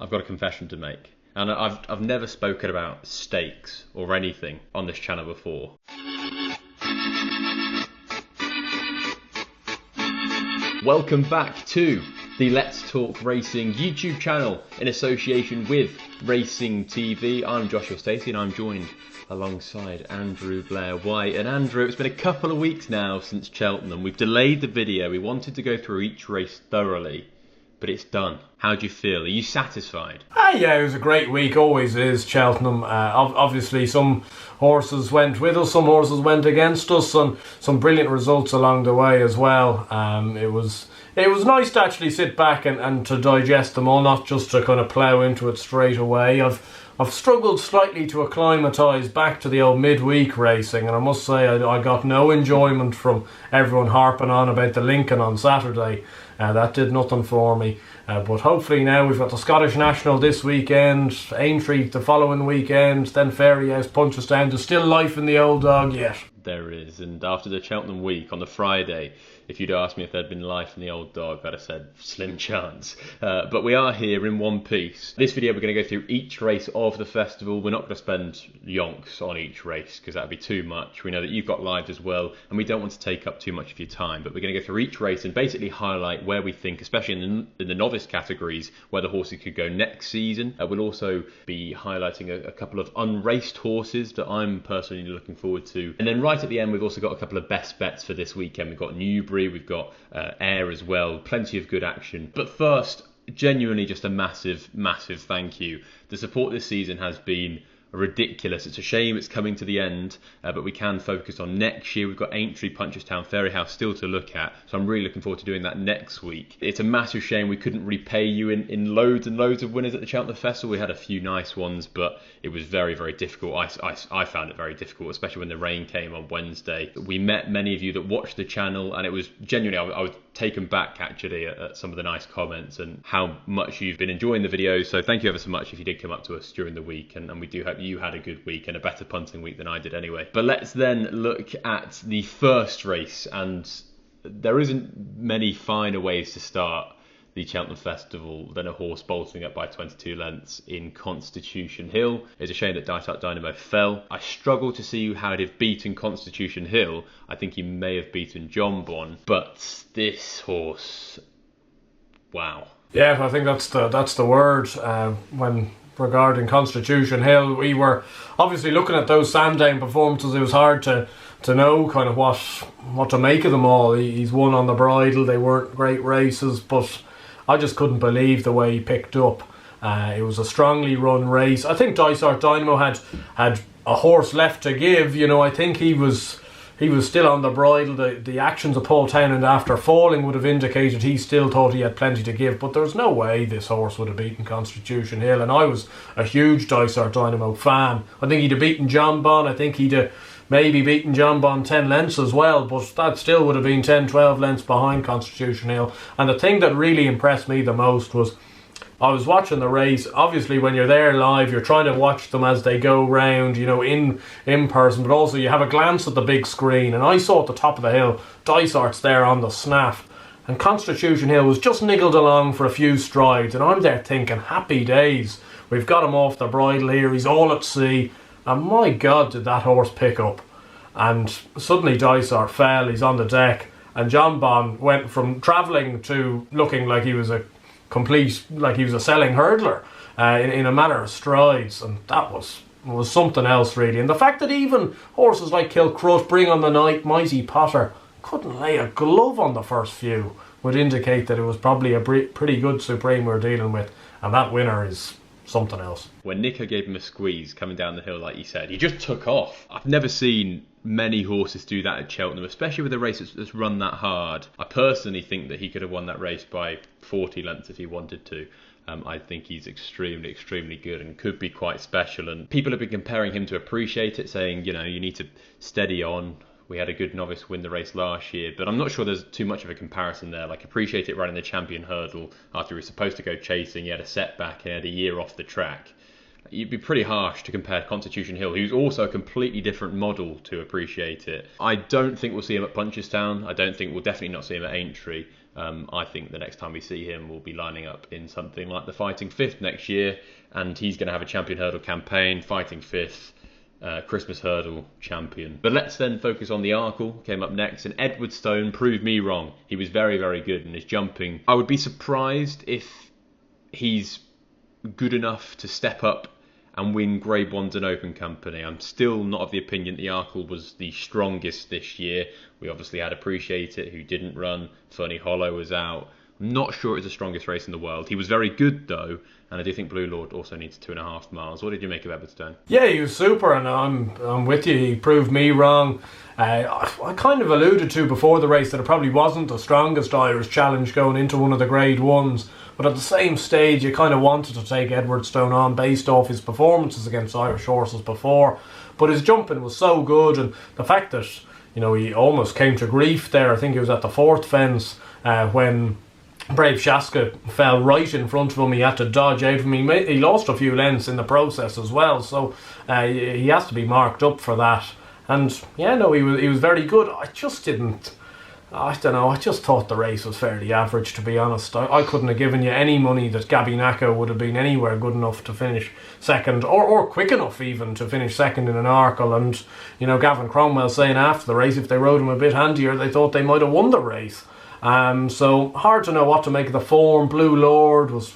I've got a confession to make. And I've never spoken about stakes or anything on this channel before. Welcome back to the Let's Talk Racing YouTube channel in association with Racing TV. I'm Joshua Stacey and I'm joined alongside Andrew Blair White. And Andrew, it's been a couple of weeks now since Cheltenham. We've delayed the video. We wanted to go through each race thoroughly, but it's done. How do you feel? Are you satisfied? Yeah, it was a great week, always is, Cheltenham. Obviously some horses went with us, some horses went against us, and some brilliant results along the way as well. It was nice to actually sit back and to digest them all, not just to kind of plough into it straight away. I've struggled slightly to acclimatise back to the old midweek racing, and I must say I got no enjoyment from everyone harping on about the Lincoln on Saturday. That did nothing for me. But hopefully now we've got the Scottish National this weekend, Aintree the following weekend, then Fairyhouse, Punchestown. There's still life in the old dog yet. There is, and after the Cheltenham week on the Friday, if you'd asked me if there'd been life in the old dog, I'd have said slim chance. But we are here in one piece. This video we're going to go through each race of the festival. We're not going to spend yonks on each race because that'd be too much. We know that you've got lives as well, and we don't want to take up too much of your time. But we're going to go through each race and basically highlight where we think, especially in the novice categories, where the horses could go next season. We'll also be highlighting a couple of unraced horses that I'm personally looking forward to. And then right at the end, we've also got a couple of best bets for this weekend. We've got Newbury, we've got Ayr as well, plenty of good action. But first, genuinely just a massive thank you. The support this season has been ridiculous. It's a shame it's coming to the end, but we can focus on next year. We've got Aintree, Punchestown, Fairyhouse still to look at, so I'm really looking forward to doing that next week. It's a massive shame we couldn't repay you in loads and loads of winners at the Cheltenham Festival. We had a few nice ones, but it was very difficult. I found it very difficult, especially when the rain came on Wednesday. We met many of you that watched the channel, and it was genuinely, I was taken back actually at some of the nice comments and how much you've been enjoying the videos. So thank you ever so much if you did come up to us during the week, and we do hope you had a good week and a better punting week than I did anyway. But let's then look at the first race, and there isn't many finer ways to start the Cheltenham Festival than a horse bolting up by 22 lengths in Constitution Hill. It's a shame that Dysart Dynamo fell. I struggle to see how he'd have beaten Constitution Hill. I think he may have beaten John Bon, but this horse, wow. Yeah, I think that's the word. When regarding Constitution Hill, we were obviously looking at those Sandown performances. It was hard to know kind of what to make of them all. He's won on the bridle. They weren't great races, but I just couldn't believe the way he picked up. It was a strongly run race. I think Dysart Dynamo had a horse left to give. You know, I think he was still on the bridle. The actions of Paul Townend after falling would have indicated he still thought he had plenty to give, but there's no way this horse would have beaten Constitution Hill, and I was a huge Dysart Dynamo fan. I think he'd have beaten John Bon. I think he'd have maybe beaten John Bon 10 lengths as well, but that still would have been 10-12 lengths behind Constitution Hill. And the thing that really impressed me the most was I was watching the race. Obviously when you're there live, you're trying to watch them as they go round, you know, in person, but also you have a glance at the big screen, and I saw at the top of the hill Dysart's there on the snaff, and Constitution Hill was just niggled along for a few strides, and I'm there thinking, happy days, we've got him off the bridle here, he's all at sea. And my God, did that horse pick up. And suddenly Dysart fell, he's on the deck, and John Bon went from travelling to looking like he was a selling hurdler in a matter of strides, and that was something else really. And the fact that even horses like Kilcrut, Bring on the Night, Mighty Potter couldn't lay a glove on the first few would indicate that it was probably a pretty good Supreme we're dealing with, and that winner is something else. When Nico gave him a squeeze coming down the hill, like you said, he just took off. I've never seen many horses do that at Cheltenham, especially with a race that's run that hard. I personally think that he could have won that race by 40 lengths if he wanted to. I think he's extremely good and could be quite special, and people have been comparing him to Appreciate It, saying, you know, you need to steady on. We had a good novice win the race last year, but I'm not sure there's too much of a comparison there. Like, Appreciate It running the champion hurdle after he was supposed to go chasing, he had a setback and had a year off the track. You'd be pretty harsh to compare Constitution Hill, who's also a completely different model, to Appreciate It. I don't think we'll see him at Punchestown. I don't think we'll definitely not see him at Aintree. I think the next time we see him, we'll be lining up in something like the Fighting Fifth next year, and he's going to have a champion hurdle campaign, Fighting Fifth, Christmas hurdle champion. But let's then focus on the Arkle, came up next, and Edwardstone proved me wrong. He was very, very good in his jumping. I would be surprised if he's good enough to step up and win Grade 1s and Open Company. I'm still not of the opinion the Arkle was the strongest this year. We obviously had Appreciate It, who didn't run. Funny Hollow was out. I'm not sure it's the strongest race in the world. He was very good though, and I do think Blue Lord also needs 2.5 miles. What did you make of Edwardstone? Yeah, he was super, and I'm with you. He proved me wrong. I kind of alluded to before the race that it probably wasn't the strongest Irish challenge going into one of the Grade 1s, but at the same stage you kind of wanted to take Edwardstone on based off his performances against Irish horses before. But his jumping was so good, and the fact that, you know, he almost came to grief there. I think he was at the 4th fence when Brave Shaska fell right in front of him. He had to dodge out of him. He lost a few lengths in the process as well, so he has to be marked up for that. And yeah, no, he was very good. I don't know, I just thought the race was fairly average, to be honest. I couldn't have given you any money that Gabby Nacco would have been anywhere good enough to finish second, or quick enough even to finish second in an Arkle. And, you know, Gavin Cromwell saying after the race, if they rode him a bit handier, they thought they might have won the race. So hard to know what to make of the form. Blue Lord was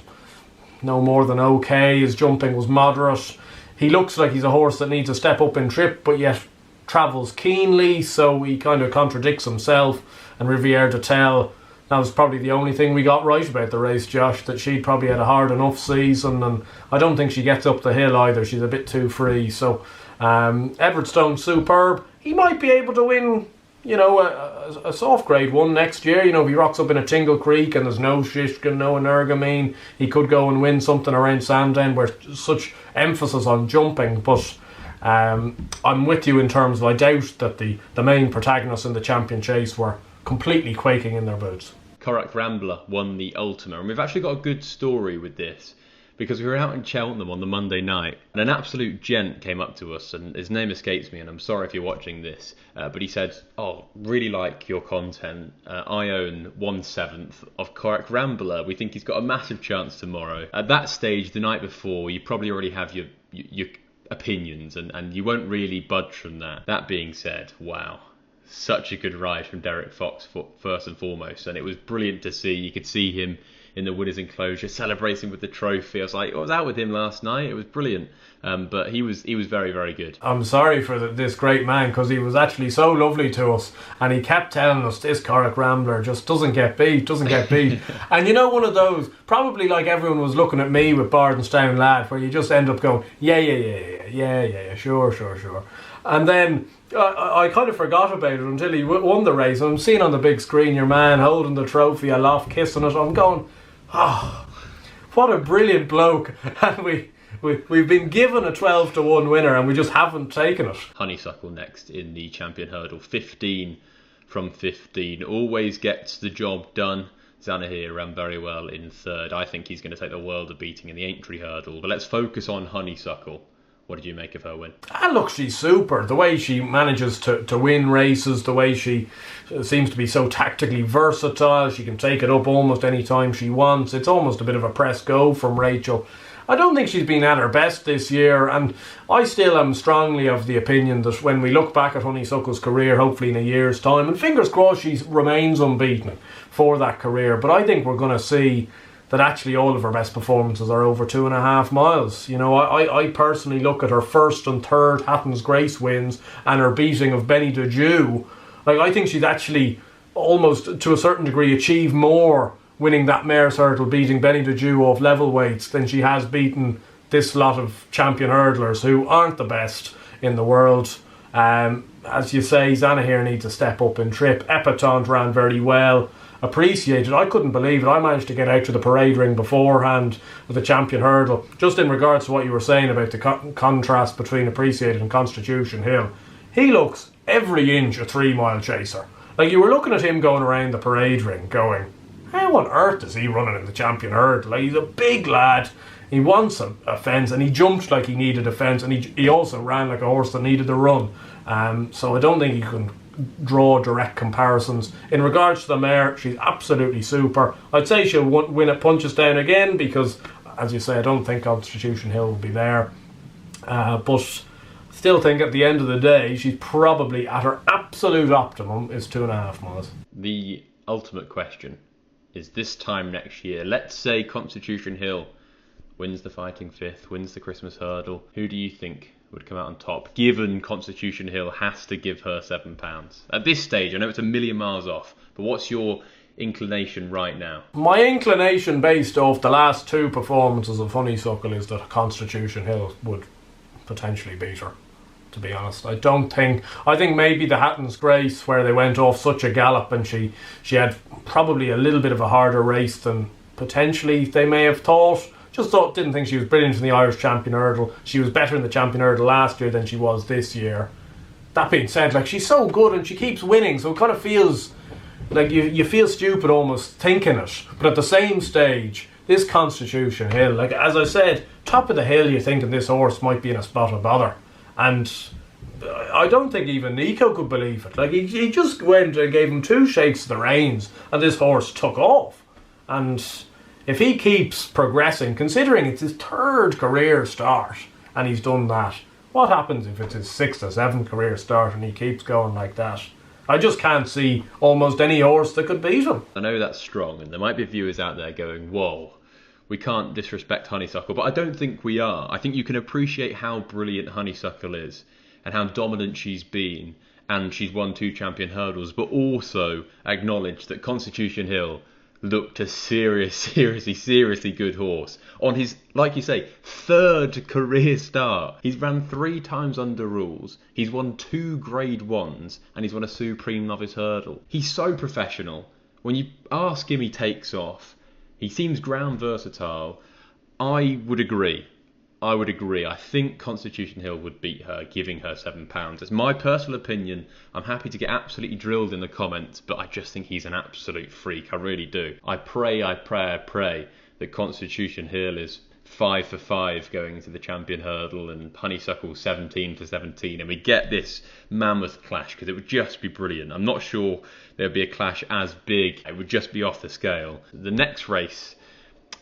no more than okay. His jumping was moderate. He looks like he's a horse that needs a step up in trip, but yet travels keenly, so he kind of contradicts himself. And Riviere de Tell, that was probably the only thing we got right about the race, Josh, that she'd probably had a hard enough season, and I don't think she gets up the hill either. She's a bit too free. So Edwardstone, superb. He might be able to win, you know, a soft Grade 1 next year. You know, if he rocks up in a Tingle Creek and there's no Shishkin, no Energamine, he could go and win something around Sandown where such emphasis on jumping. But I'm with you in terms of, I doubt that the main protagonists in the champion chase were completely quaking in their boots. Corach Rambler won the Ultima, and we've actually got a good story with this, because we were out in Cheltenham on the Monday night, and an absolute gent came up to us, and his name escapes me, and I'm sorry if you're watching this, but he said, "Oh, really like your content. I own 1/7 of Corach Rambler. We think he's got a massive chance tomorrow." At that stage, the night before, you probably already have your opinions, and you won't really budge from that. That being said, wow. Such a good ride from Derek Fox first and foremost, and it was brilliant to see. You could see him in the winner's enclosure celebrating with the trophy. I was out with him last night. It was brilliant, but he was very, very good. I'm sorry for this great man, because he was actually so lovely to us, and he kept telling us this Corach Rambler just doesn't get beat. And you know, one of those, probably like everyone was looking at me with Bardenstown Lad, where you just end up going, yeah, sure. And then I kind of forgot about it until he won the race. I'm seeing on the big screen your man holding the trophy aloft, kissing it. I'm going, what a brilliant bloke. And we've been given a 12-1 winner, and we just haven't taken it. Honeysuckle next in the champion hurdle, 15 from 15, always gets the job done. Zanahiyr ran very well in third. I think he's going to take the world of beating in the Aintree hurdle. But let's focus on Honeysuckle. What did you make of her win? Look, she's super. The way she manages to win races, the way she seems to be so tactically versatile. She can take it up almost any time she wants. It's almost a bit of a press go from Rachel. I don't think she's been at her best this year, and I still am strongly of the opinion that when we look back at Honeysuckle's career, hopefully in a year's time, and fingers crossed she remains unbeaten for that career, but I think we're going to see that actually all of her best performances are over 2.5 miles. You know, I personally look at her first and third Hatton's Grace wins and her beating of Benny de Jew. Like, I think she's actually almost to a certain degree achieved more winning that Mare's Hurdle, beating Benny de Jew off level weights, than she has beaten this lot of champion hurdlers who aren't the best in the world. As you say, Zanahiyr needs to step up in trip. Epatante ran very well. Appreciated. I couldn't believe it. I managed to get out to the parade ring beforehand with the champion hurdle. Just in regards to what you were saying about the contrast between Appreciated and Constitution Hill, he looks every inch a 3-mile chaser. Like, you were looking at him going around the parade ring going, how on earth is he running in the champion hurdle? Like, he's a big lad. He wants a fence, and he jumped like he needed a fence, and he also ran like a horse that needed a run. So I don't think he can draw direct comparisons. In regards to the mare, she's absolutely super. I'd say she'll win at Punchestown again because, as you say, I don't think Constitution Hill will be there. But still think at the end of the day, she's probably at her absolute optimum is 2.5 miles. The ultimate question is this time next year, let's say Constitution Hill wins the Fighting Fifth, wins the Christmas Hurdle. Who do you think would come out on top, given Constitution Hill has to give her £7? At this stage, I know it's a million miles off, but what's your inclination right now? My inclination, based off the last 2 performances of Honeysuckle, is that Constitution Hill would potentially beat her, to be honest. I think maybe the Hatton's Grace, where they went off such a gallop and she had probably a little bit of a harder race than potentially they may have thought. Didn't think she was brilliant in the Irish Champion Hurdle. She was better in the Champion Hurdle last year than she was this year. That being said, like, she's so good and she keeps winning, so it kind of feels like you feel stupid almost thinking it. But at the same stage, this Constitution Hill, like as I said, top of the hill, you're thinking this horse might be in a spot of bother. And I don't think even Nico could believe it. Like he just went and gave him 2 shakes of the reins and this horse took off. And if he keeps progressing, considering it's his 3rd career start and he's done that, what happens if it's his 6th or 7th career start and he keeps going like that? I just can't see almost any horse that could beat him. I know that's strong, and there might be viewers out there going, whoa, we can't disrespect Honeysuckle, but I don't think we are. I think you can appreciate how brilliant Honeysuckle is and how dominant she's been, and she's won 2 champion hurdles, but also acknowledge that Constitution Hill looked a seriously good horse on his, like you say, 3rd career start. He's ran 3 times under rules, he's won 2 grade 1s, and he's won a Supreme Novice Hurdle. He's so professional. When you ask him, he takes off. He seems ground versatile. I would agree. I think Constitution Hill would beat her, giving her £7. It's my personal opinion. I'm happy to get absolutely drilled in the comments, but I just think he's an absolute freak. I really do. I pray that Constitution Hill is 5 for 5 going into the Champion Hurdle and Honeysuckle 17 for 17, and we get this mammoth clash, because it would just be brilliant. I'm not sure there would be a clash as big. It would just be off the scale. The next race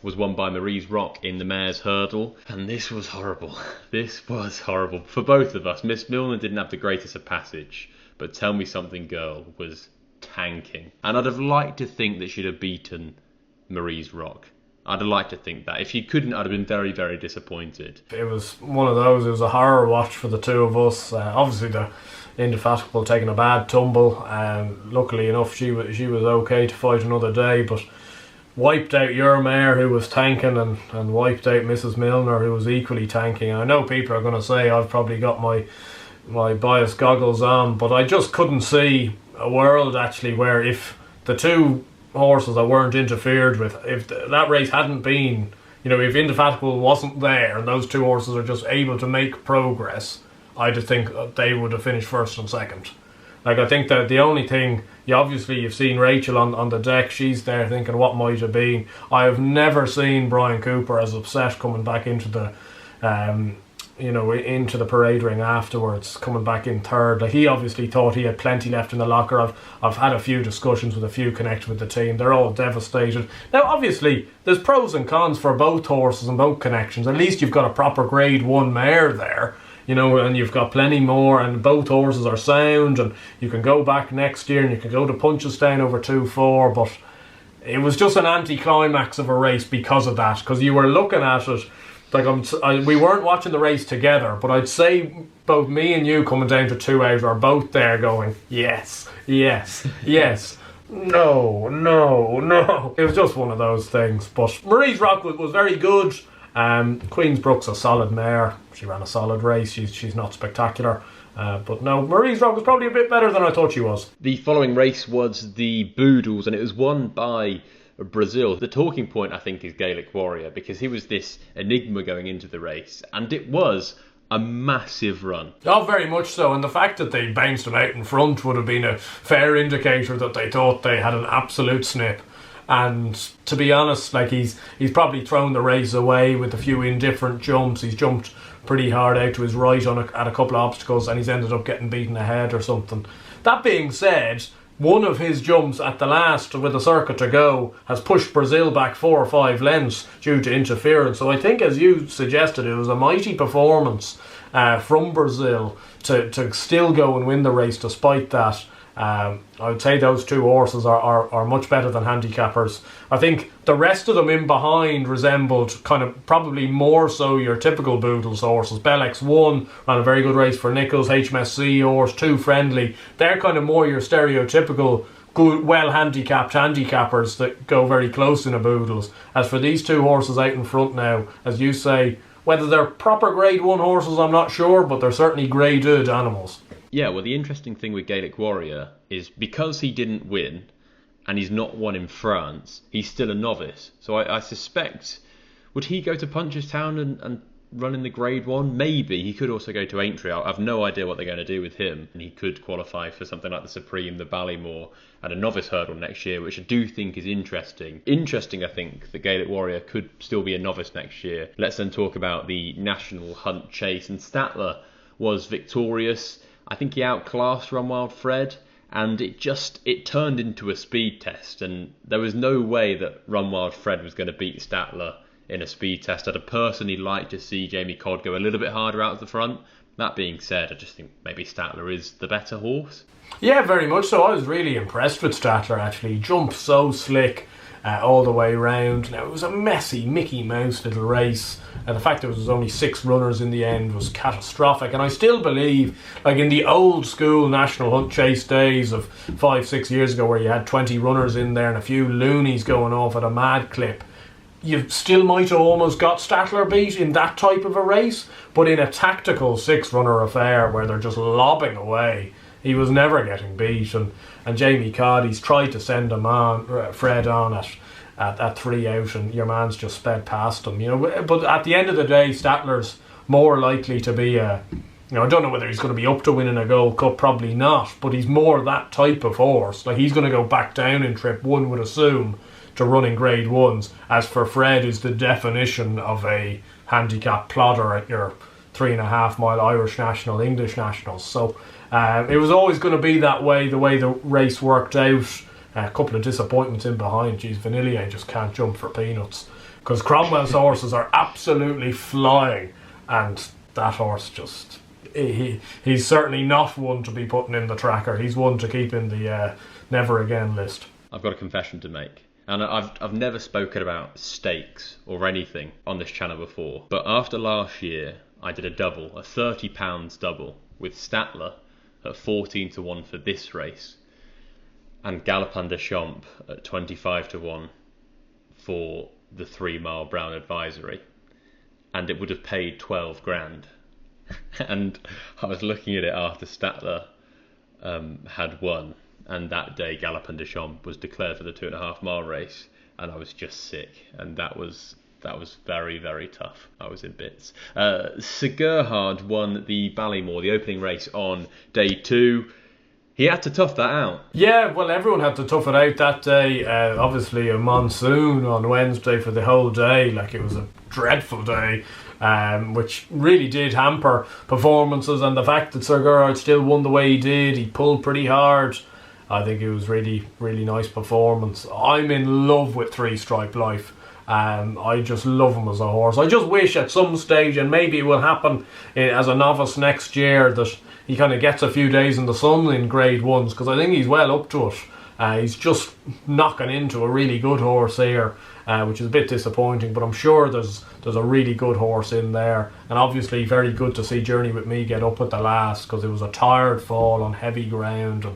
was won by Marie's Rock in the Mare's Hurdle, and this was horrible. This was horrible for both of us. Miss Milner didn't have the greatest of passage, but Tell Me Something Girl was tanking, and I'd have liked to think that she'd have beaten Marie's Rock. I'd have liked to think that. If she couldn't, I'd have been very, very disappointed. It was one of those, it was a horror watch for the 2 of us. Obviously the Indefatigable taking a bad tumble, and luckily enough she was okay to fight another day, but wiped out your mare, who was tanking, and wiped out Mrs. Milner, who was equally tanking. And I know people are going to say I've probably got my biased goggles on, but I just couldn't see a world actually where if the 2 horses that weren't interfered with, if that race hadn't been, if Indefatigable wasn't there and those 2 horses are just able to make progress, I just think they would have finished 1st and 2nd. Like, I think that the only thing, you've seen Rachel on the deck, she's there thinking what might have been. I have never seen Brian Cooper as upset coming back into the into the parade ring afterwards, coming back in 3rd. Like, he obviously thought he had plenty left in the locker. I've had a few discussions with a few connected with the team. They're all devastated. Now, obviously, there's pros and cons for both horses and both connections. At least you've got a proper grade 1 mare there, and you've got plenty more, and both horses are sound, and you can go back next year and you can go to Punchestown over 2-4, but it was just an anti-climax of a race because of that, because you were looking at it like we weren't watching the race together, but I'd say both me and you coming down to 2 out are both there going, yes, no. It was just one of those things. But Marie's Rock was very good. Queensbrook's a solid mare. She ran a solid race. She's not spectacular. But no, Marie's Rock was probably a bit better than I thought she was. The following race was the Boodles, and it was won by Brazil. The talking point, I think, is Gaelic Warrior, because he was this enigma going into the race, and it was a massive run. Oh, very much so, and the fact that they bounced him out in front would have been a fair indicator that they thought they had an absolute snip. And to be honest, like he's probably thrown the race away with a few indifferent jumps. He's jumped pretty hard out to his right at a couple of obstacles, and he's ended up getting beaten ahead or something. That being said, one of his jumps at the last, with a circuit to go, has pushed Brazil back 4 or 5 lengths due to interference. So I think, as you suggested, it was a mighty performance from Brazil to still go and win the race despite that. I would say those 2 horses are much better than handicappers. I think the rest of them in behind resembled kind of probably more so your typical Boodles horses. Bellex 1 ran a very good race for Nichols. HMSC horse, 2 friendly. They're kind of more your stereotypical good, well handicapped handicappers that go very close in a Boodles. As for these 2 horses out in front now, as you say, whether they're proper Grade 1 horses I'm not sure, but they're certainly graded animals. Yeah, well, the interesting thing with Gaelic Warrior is because he didn't win and he's not won in France, he's still a novice. So I suspect, would he go to Punchestown and run in the Grade 1? Maybe. He could also go to Aintree. I have no idea what they're going to do with him. And he could qualify for something like the Supreme, the Ballymore, and a novice hurdle next year, which I do think is interesting. Interesting, I think, that Gaelic Warrior could still be a novice next year. Let's then talk about the National Hunt Chase. And Statler was victorious. I think he outclassed Run Wild Fred, and it turned into a speed test, and there was no way that Run Wild Fred was going to beat Statler in a speed test. I'd personally like to see Jamie Codd go a little bit harder out of the front. That being said, I just think maybe Statler is the better horse. Yeah, very much so. I was really impressed with Statler, actually. He jumped so slick all the way round. Now, it was a messy Mickey Mouse little race. The fact there was only 6 runners in the end was catastrophic. And I still believe, like in the old school National Hunt Chase days of 5-6 years ago, where you had 20 runners in there and a few loonies going off at a mad clip, you still might have almost got Statler beat in that type of a race. But in a tactical 6-runner affair where they're just lobbing away, he was never getting beat. And Jamie Codd, he's tried to send him on, Fred on at 3 out, and your man's just sped past him, you know. But at the end of the day, Statler's more likely to be I don't know whether he's going to be up to winning a Gold Cup, probably not, but he's more that type of horse. Like, he's going to go back down in trip 1, would assume, to running Grade 1s. As for Fred, is the definition of a handicap plodder at your 3.5 mile Irish National, English Nationals. So it was always going to be that way, the way the race worked out. A couple of disappointments in behind. Geez, Vanillier just can't jump for peanuts, because Cromwell's horses are absolutely flying, and that horse just he's certainly not one to be putting in the tracker. He's one to keep in the never again list. I've got a confession to make, and I've never spoken about stakes or anything on this channel before, but after last year I did a double, a £30 double with Statler at 14 to 1 for this race, and Galopin de Champ at 25 to 1 for the 3 mile Brown Advisory, and it would have paid 12 grand. And I was looking at it after Statler had won, and that day Galopin de Champ was declared for the 2.5 mile race, and I was just sick, and that was very, very tough. I was in bits. Sir Gerhard won the Ballymore, the opening race, on day 2. He had to tough that out. Yeah, well, everyone had to tough it out that day. Obviously, a monsoon on Wednesday for the whole day. Like, it was a dreadful day, which really did hamper performances. And the fact that Sir Gerhard still won the way he did, he pulled pretty hard. I think it was really, really nice performance. I'm in love with 3 Stripe Life. I just love him as a horse. I just wish at some stage, and maybe it will happen as a novice next year, that he kind of gets a few days in the sun in Grade 1s, because I think he's well up to it. He's just knocking into a really good horse here, which is a bit disappointing, but I'm sure there's a really good horse in there. And obviously very good to see Journey With Me get up at the last, because it was a tired fall on heavy ground,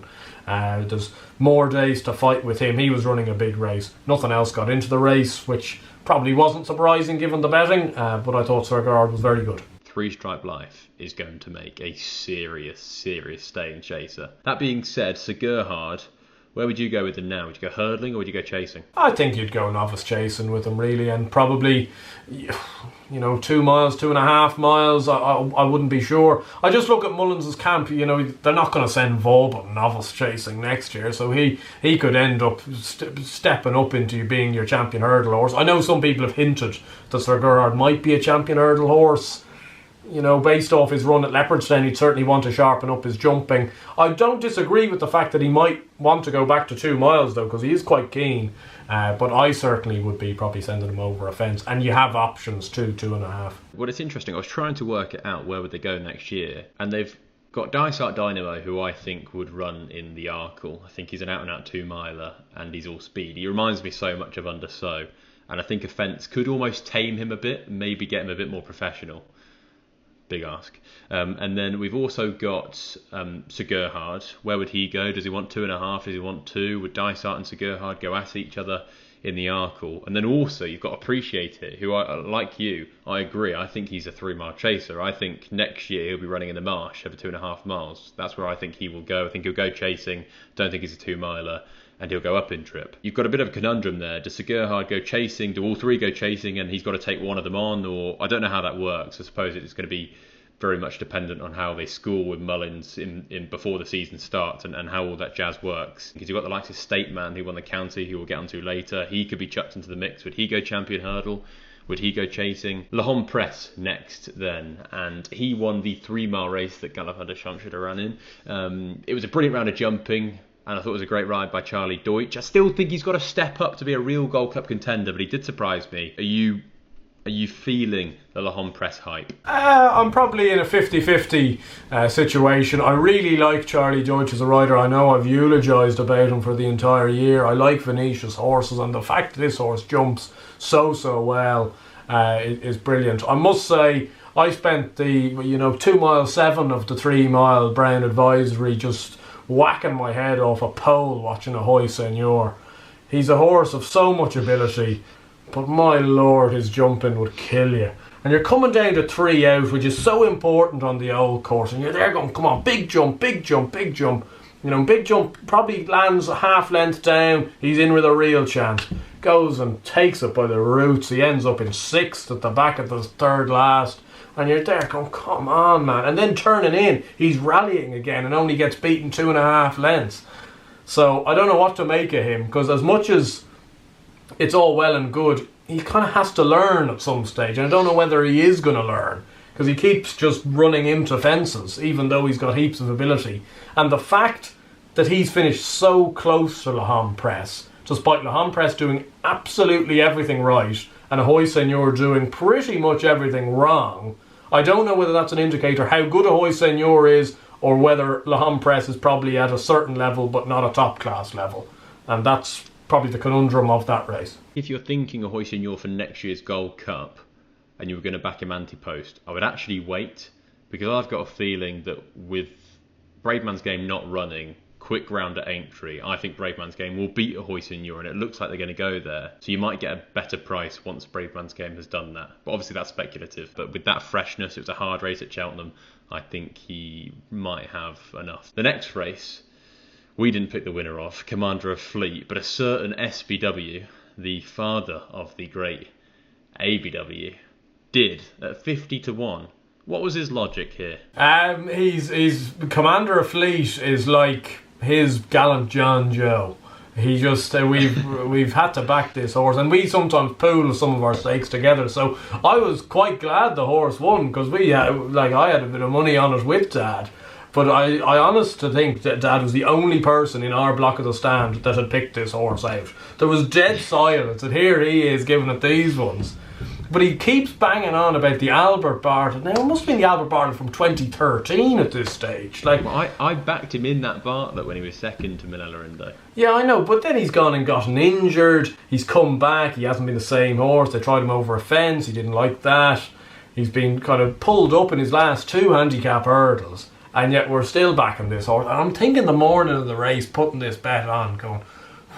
and there's more days to fight with him. He was running a big race. Nothing else got into the race, which probably wasn't surprising given the betting, but I thought Sir Gerhard was very good. 3 Stripe Life is going to make a serious staying chaser. That being said, Sir Gerhard Where would you go with him now? Would you go hurdling or would you go chasing? I think you'd go novice chasing with him, really, and probably, 2 miles, 2.5 miles, I wouldn't be sure. I just look at Mullins's camp, they're not going to send Vauban novice chasing next year, so he could end up stepping up into being your champion hurdle horse. I know some people have hinted that Sir Gerhard might be a champion hurdle horse. Based off his run at Leopardstown, he'd certainly want to sharpen up his jumping. I don't disagree with the fact that he might want to go back to 2 miles, though, because he is quite keen. But I certainly would be probably sending him over a fence. And you have options too, 2.5. Well, it's interesting. I was trying to work it out, where would they go next year? And they've got Dysart Dynamo, who I think would run in the Arkle. I think he's an out-and-out 2-miler, and he's all speed. He reminds me so much of Undersow. And I think a fence could almost tame him a bit, maybe get him a bit more professional. Big ask. And then we've also got Sir Gerhard. Where would he go? Does he want 2.5? Does he want 2? Would Dysart and Sir Gerhard go at each other in the Arkle? And then also you've got Appreciate It, who, like you, I agree. I think he's a 3-mile chaser. I think next year he'll be running in the marsh over 2.5 miles. That's where I think he will go. I think he'll go chasing. Don't think he's a 2-miler. And he'll go up in trip. You've got a bit of a conundrum there. Does Sir Gerhard go chasing? Do all 3 go chasing and he's got to take one of them on? Or I don't know how that works. I suppose it's going to be very much dependent on how they school with Mullins in before the season starts and how all that jazz works. Because you've got the likes of State Man, who won the county, who we'll get onto later. He could be chucked into the mix. Would he go champion hurdle? Would he go chasing? Le Homme Presse next then, and he won the 3-mile race that Galopin de Champs should have ran in. It was a brilliant round of jumping. And I thought it was a great ride by Charlie Deutsch. I still think he's got to step up to be a real Gold Cup contender, but he did surprise me. Are you feeling the Le Homme Presse hype? I'm probably in a 50-50 situation. I really like Charlie Deutsch as a rider. I know I've eulogised about him for the entire year. I like Venetia's horses, and the fact that this horse jumps so well is brilliant. I must say, I spent the 2 mile 7 of the 3 mile Brown Advisory just whacking my head off a pole watching a Hoy Seigneur. He's a horse of so much ability, but my lord, his jumping would kill you. And you're coming down to 3 out, which is so important on the old course, and you're there going, come on, big jump, big jump, big jump. Big jump probably lands a half length down, he's in with a real chance. Goes and takes it by the roots, he ends up in 6th at the back of the 3rd last. And you're there going, come on, man. And then turning in, he's rallying again and only gets beaten 2.5 lengths. So I don't know what to make of him, because as much as it's all well and good, he kind of has to learn at some stage. And I don't know whether he is going to learn, because he keeps just running into fences, even though he's got heaps of ability. And the fact that he's finished so close to Le Homme Presse, despite Le Homme Presse doing absolutely everything right, and Hoy Seigneur doing pretty much everything wrong, I don't know whether that's an indicator how good a Hoy Seigneur is, or whether Le Homme Presse is probably at a certain level but not a top class level. And that's probably the conundrum of that race. If you're thinking of Hoy Seigneur for next year's Gold Cup and you were going to back him anti-post, I would actually wait, because I've got a feeling that with Brave Man's Game not running, quick round at Aintree, I think Brave Man's Game will beat a Hoy Seigneur, and it looks like they're going to go there. So you might get a better price once Brave Man's Game has done that. But obviously that's speculative. But with that freshness, it was a hard race at Cheltenham, I think he might have enough. The next race, we didn't pick the winner of, Commander of Fleet, but a certain SBW, the father of the great ABW, did at 50-1. What was his logic here? He's Commander of Fleet is like his Gallant John Joe. He just we've had to back this horse, and we sometimes pool some of our stakes together. So I was quite glad the horse won, because I had a bit of money on it with Dad. But I honestly think that Dad was the only person in our block of the stand that had picked this horse out. There was dead silence, and here he is giving it these ones. But he keeps banging on about the Albert Bartlett. Now, it must have been the Albert Bartlett from 2013 at this stage. I backed him in that Bartlett when he was second to Minella Inde. Yeah, I know, but then he's gone and gotten injured. He's come back. He hasn't been the same horse. They tried him over a fence. He didn't like that. He's been kind of pulled up in his last 2 handicap hurdles. And yet we're still backing this horse. And I'm thinking the morning of the race, putting this bet on, going,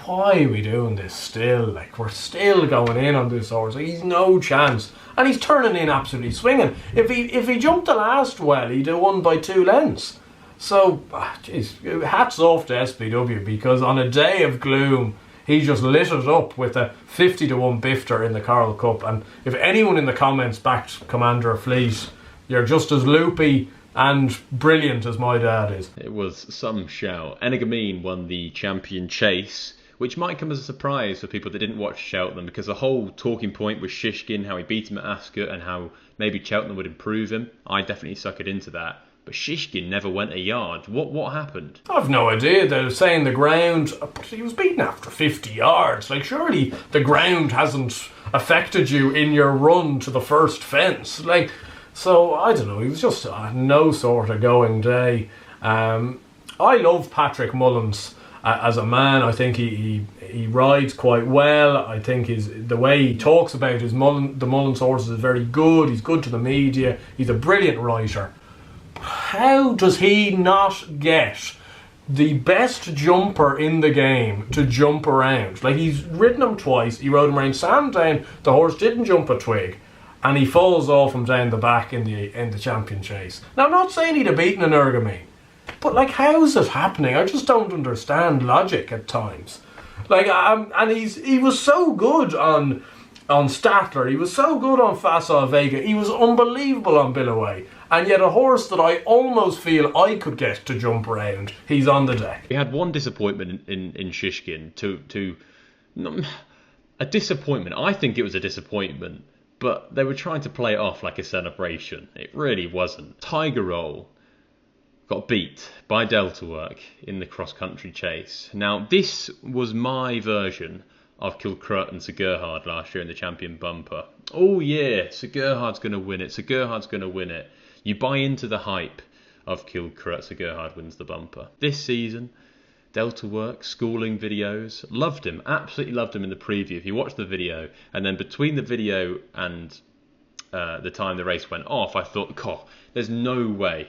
why are we doing this still? We're still going in on this horse. He's no chance. And he's turning in absolutely swinging. If he jumped the last well, he'd have won by 2 lengths. So, geez, hats off to SBW, because on a day of gloom, he just lit it up with a 50-1 bifter in the Coral Cup. And if anyone in the comments backed Commander Fleet, you're just as loopy and brilliant as my dad is. It was some shout. Energamine won the champion chase, which might come as a surprise for people that didn't watch Cheltenham, because the whole talking point was Shishkin, how he beat him at Ascot and how maybe Cheltenham would improve him. I definitely suckered into that. But Shishkin never went a yard. What happened? I've no idea. They were saying the ground, but he was beaten after 50 yards. Like, surely the ground hasn't affected you in your run to the first fence. Like, so, I don't know. He was just no sort of going day. I love Patrick Mullins as a man. I think he rides quite well. I think the way he talks about the Mullins horses is very good. He's good to the media. He's a brilliant writer. How does he not get the best jumper in the game to jump around? Like, he's ridden him twice. He rode him around Sandown. The horse didn't jump a twig, and he falls off him down the back in the champion chase. Now, I'm not saying he'd have beaten an Energamine, but like, how's it happening? I just don't understand logic at times. Like, and he was so good on Statler. He was so good on Facile Vega. He was unbelievable on Billaway. And yet a horse that I almost feel I could get to jump around, he's on the deck. We had one disappointment in Shishkin. A disappointment. I think it was a disappointment, but they were trying to play it off like a celebration. It really wasn't. Tiger Roll got beat by Delta Work in the cross-country chase. Now, this was my version of Kilcrut and Sir Gerhard last year in the champion bumper. Oh yeah, Sir Gerhard's going to win it. Sir Gerhard's going to win it. You buy into the hype of Kilcrut, Sir Gerhard wins the bumper. This season, Delta Work, schooling videos, loved him, absolutely loved him in the preview. If you watch the video, and then between the video and the time the race went off, I thought, there's no way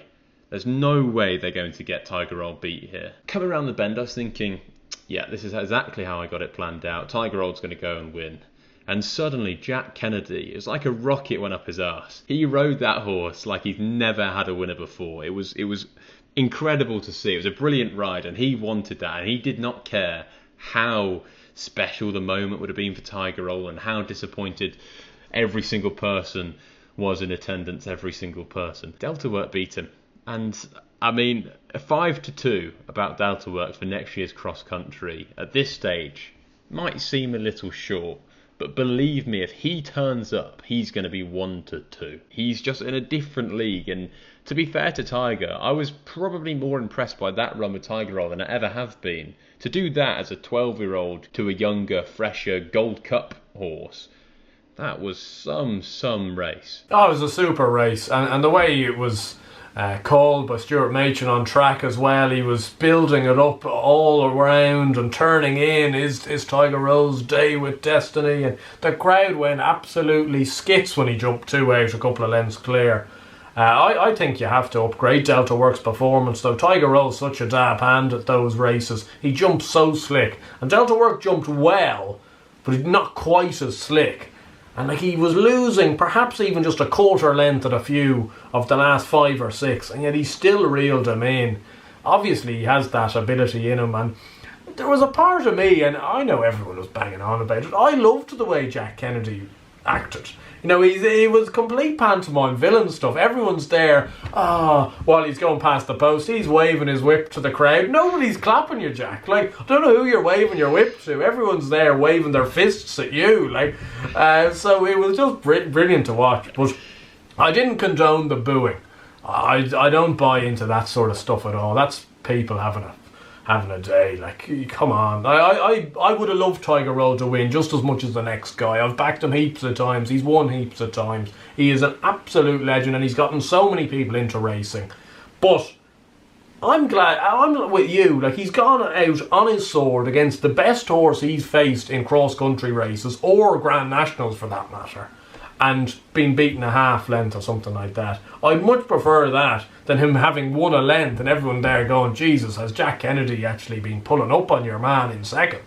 they're going to get Tiger Roll beat here. Coming around the bend, I was thinking, yeah, this is exactly how I got it planned out. Tiger Roll's going to go and win. And suddenly Jack Kennedy, it was like a rocket went up his arse. He rode that horse like he'd never had a winner before. It was incredible to see. It was a brilliant ride, and he wanted that, and he did not care how special the moment would have been for Tiger Roll and how disappointed every single person was in attendance, every single person. Delta Work beat him. And I mean, a 5-2 about Delta Work for next year's cross country at this stage might seem a little short. But believe me, if he turns up, he's going to be 1-2. He's just in a different league. And to be fair to Tiger, I was probably more impressed by that run with Tiger Roll than I ever have been. To do that as a 12-year-old to a younger, fresher Gold Cup horse, that was some race. Oh, it was a super race. And the way it was called by Stuart Machin on track as well, he was building it up all around and turning in is Tiger Roll's day with destiny, and the crowd went absolutely skits when he jumped 2 out a couple of lengths clear. I think you have to upgrade Delta Works' performance though. Tiger Roll's such a dab hand at those races. He jumped so slick, and Delta Work jumped well, but not quite as slick. And like, he was losing perhaps even just a quarter length at a few of the last 5 or 6, and yet he still reeled him in. Obviously he has that ability in him, and there was a part of me, and I know everyone was banging on about it, I loved the way Jack Kennedy acted. You know, he was complete pantomime villain stuff. Everyone's there, while he's going past the post, he's waving his whip to the crowd. Nobody's clapping you, Jack. Like, I don't know who you're waving your whip to. Everyone's there waving their fists at you. Like, so it was just brilliant to watch. But I didn't condone the booing. I don't buy into that sort of stuff at all. That's people having a day. Like, come on. I would have loved Tiger Roll to win just as much as the next guy. I've backed him heaps of times. He's won heaps of times. He is an absolute legend, and he's gotten so many people into racing. But I'm glad, I'm with you. Like, he's gone out on his sword against the best horse he's faced in cross-country races, or Grand Nationals for that matter, and been beaten a half length or something like that. I'd much prefer that than him having won a length and everyone there going, Jesus, has Jack Kennedy actually been pulling up on your man in second?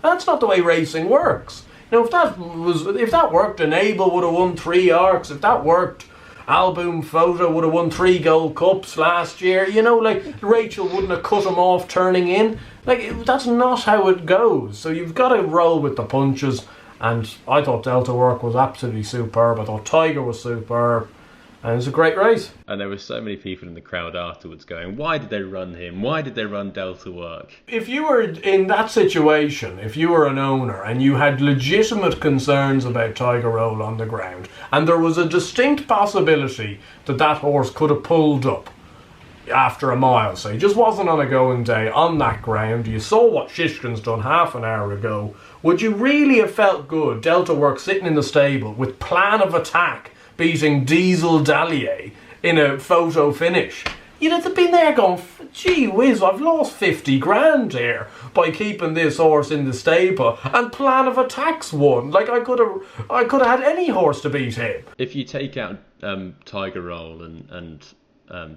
That's not the way racing works. You know, if that worked, Enable would have won 3 arcs. If that worked, album photo, would have won 3 Gold Cups last year. You know, like, Rachel wouldn't have cut him off turning in. Like, that's not how it goes. So you've got to roll with the punches. And I thought Delta Work was absolutely superb. I thought Tiger was superb. And it was a great race. And there were so many people in the crowd afterwards going, why did they run him? Why did they run Delta Work? If you were in that situation, if you were an owner and you had legitimate concerns about Tiger Roll on the ground, and there was a distinct possibility that that horse could have pulled up after a mile, so he just wasn't on a going day on that ground, you saw what Shishkin's done half an hour ago, would you really have felt good, Delta Work sitting in the stable with plan of attack beating Diesel Dalier in a photo finish? You'd have been there going, gee whiz, I've lost 50 grand here by keeping this horse in the stable, and plan of attack's won. Like, I could have had any horse to beat him. If you take out Tiger Roll and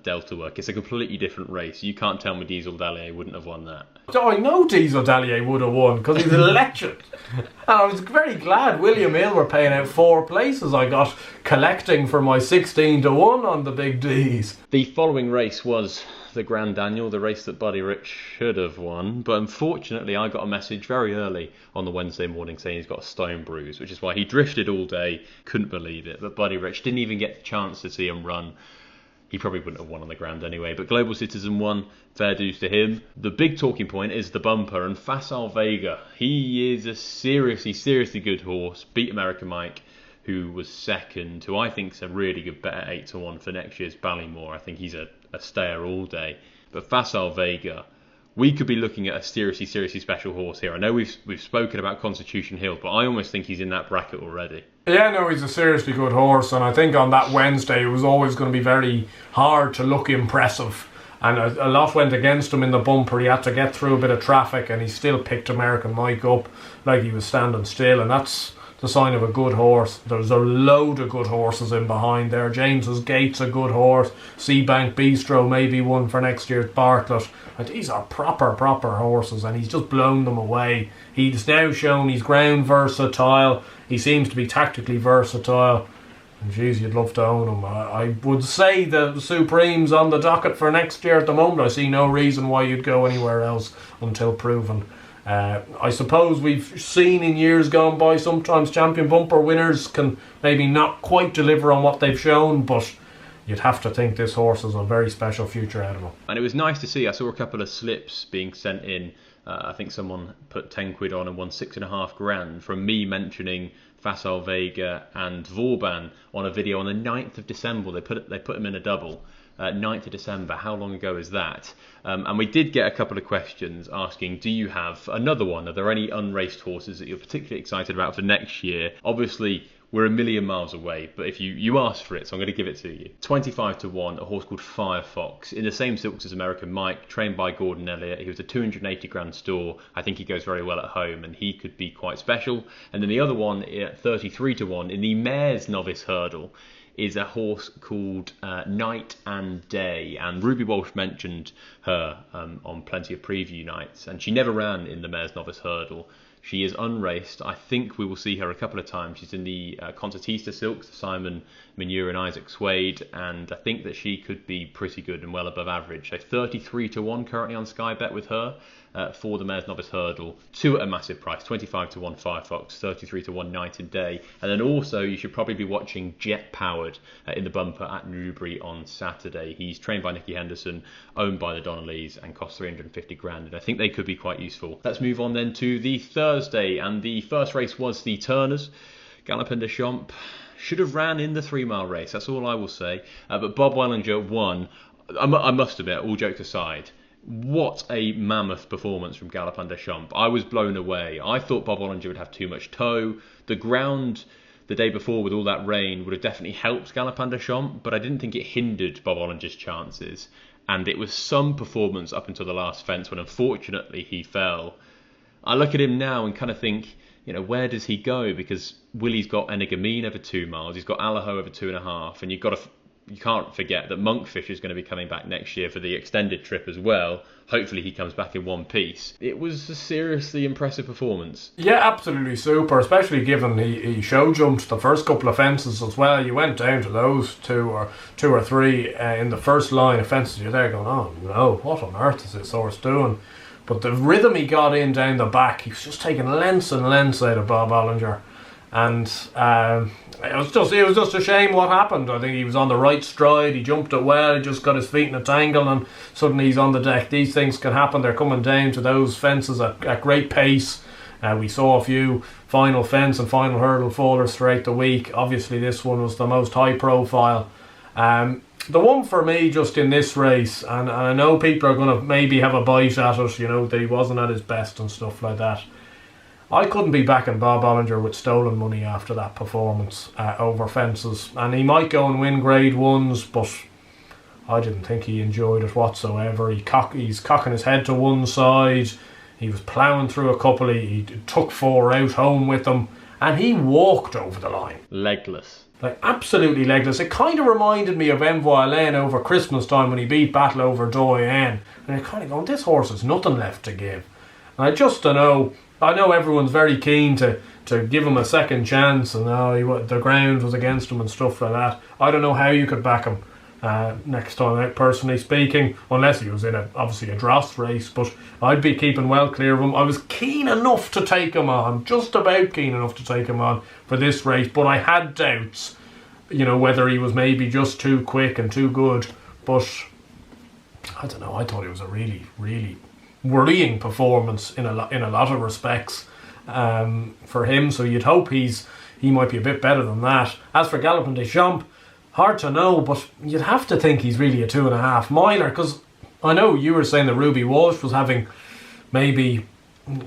Delta Work, it's a completely different race. You can't tell me Diesel Dalier wouldn't have won that. Oh, I know Diesel Dalier would have won because he's a legend. And I was very glad William Hill were paying out 4 places I got collecting for my 16-1 on the big D's. The following race was the Grand Annual, the race that Buddy Rich should have won, but unfortunately I got a message very early on the Wednesday morning saying he's got a stone bruise, which is why he drifted all day, couldn't believe it. But Buddy Rich didn't even get the chance to see him run. He probably wouldn't have won on the ground anyway, but Global Citizen won, fair dues to him. The big talking point is the bumper, and Facile Vega. He is a seriously good horse. Beat American Mike, who was second, who I think is a really good bet at 8-1 for next year's Ballymore. I think he's a stayer all day. But Facile Vega, we could be looking at a seriously special horse here. I know we've spoken about Constitution Hill, but I almost think he's in that bracket already. Yeah, no, he's a seriously good horse, and I think on that Wednesday it was always going to be very hard to look impressive. And a lot went against him in the bumper. He had to get through a bit of traffic, and he still picked American Mike up like he was standing still, and that's the sign of a good horse. There's a load of good horses in behind there. James's Gate's a good horse. Seabank Bistro maybe one for next year's Bartlett. And these are proper horses, and he's just blown them away. He's now shown he's ground versatile. He seems to be tactically versatile. And geez, you'd love to own him. I would say the Supreme's on the docket for next year at the moment. I see no reason why you'd go anywhere else until proven. I suppose we've seen in years gone by sometimes champion bumper winners can maybe not quite deliver on what they've shown, but you'd have to think this horse has a very special future ahead of him. And it was nice to see. I saw a couple of slips being sent in. I think someone put 10 quid on and won 6.5 grand from me mentioning Facile Vega and Vauban on a video on the 9th of December. They put them in a double. 9th of December, how long ago is that? And we did get a couple of questions asking, do you have another one? Are there any unraced horses that you're particularly excited about for next year? Obviously, we're a million miles away, but if you asked for it, so I'm going to give it to you. 25-1, a horse called Firefox, in the same silks as American Mike, trained by Gordon Elliott. He was a 280 grand store. I think he goes very well at home, and he could be quite special. And then the other one, at 33-1, in the Mares Novice Hurdle, is a horse called Night and Day, and Ruby Walsh mentioned her on plenty of preview nights, and she never ran in the Mares Novice Hurdle. She is unraced. I think we will see her a couple of times. She's in the Concertista Silks, Simon Manure and Isaac Swade, and I think that she could be pretty good and well above average. So 33-1 currently on Sky Bet with her for the Mares Novice Hurdle. 2 at a massive price, 25-1 Firefox, 33-1 Night and Day. And then also you should probably be watching Jet Powered in the bumper at Newbury on Saturday. He's trained by Nicky Henderson, owned by the Donnellys, and costs 350 grand. And I think they could be quite useful. Let's move on then to the Thursday, and the first race was the Turners. Galopin des Champs should have ran in the 3-mile race, that's all I will say. But Bob Wellinger won. I must admit, all jokes aside, what a mammoth performance from Galopin des Champs. I was blown away. I thought Bob Wellinger would have too much toe. The ground the day before with all that rain would have definitely helped Galopin des Champs, but I didn't think it hindered Bob Wellinger's chances. And it was some performance up until the last fence when unfortunately he fell. I look at him now and kind of think, where does he go? Because Willie's got Enegamine over 2 miles, he's got Allaho over 2.5, and you've got to you can't forget that Monkfish is going to be coming back next year for the extended trip as well. Hopefully he comes back in one piece. It was a seriously impressive performance. Yeah, absolutely super, especially given he show jumped the first couple of fences as well. You went down to those two or three in the first line of fences. You're there going, oh no, what on earth is this horse doing? But the rhythm he got in down the back, he was just taking lengths and lengths out of Bob Ollinger. And it was just a shame what happened. I think he was on the right stride, he jumped it well, he just got his feet in a tangle and suddenly he's on the deck. These things can happen. They're coming down to those fences at great pace. We saw a few final fence and final hurdle fallers throughout the week. Obviously this one was the most high profile. The one for me just in this race, and I know people are going to maybe have a bite at it, that he wasn't at his best and stuff like that. I couldn't be backing Bob Ollinger with stolen money after that performance over fences. And he might go and win grade ones, but I didn't think he enjoyed it whatsoever. He's cocking his head to one side. He was ploughing through a couple. He took 4 out home with them. And he walked over the line. Legless. Like, absolutely legless. It kind of reminded me of Envoy Lane over Christmas time when he beat Battle Over Doyen. And you're kind of going, this horse has nothing left to give. And I just don't know. I know everyone's very keen to give him a second chance, and the ground was against him and stuff like that. I don't know how you could back him next time out, personally speaking, unless he was in obviously a dross race, but I'd be keeping well clear of him. I was keen enough to take him on, just about keen enough to take him on for this race, but I had doubts, whether he was maybe just too quick and too good, but I don't know, I thought it was a really, really worrying performance in a lot of respects for him, so you'd hope he might be a bit better than that. As for Galopin Des Champs, hard to know, but you'd have to think he's really a 2.5 miler, because I know you were saying that Ruby Walsh was having maybe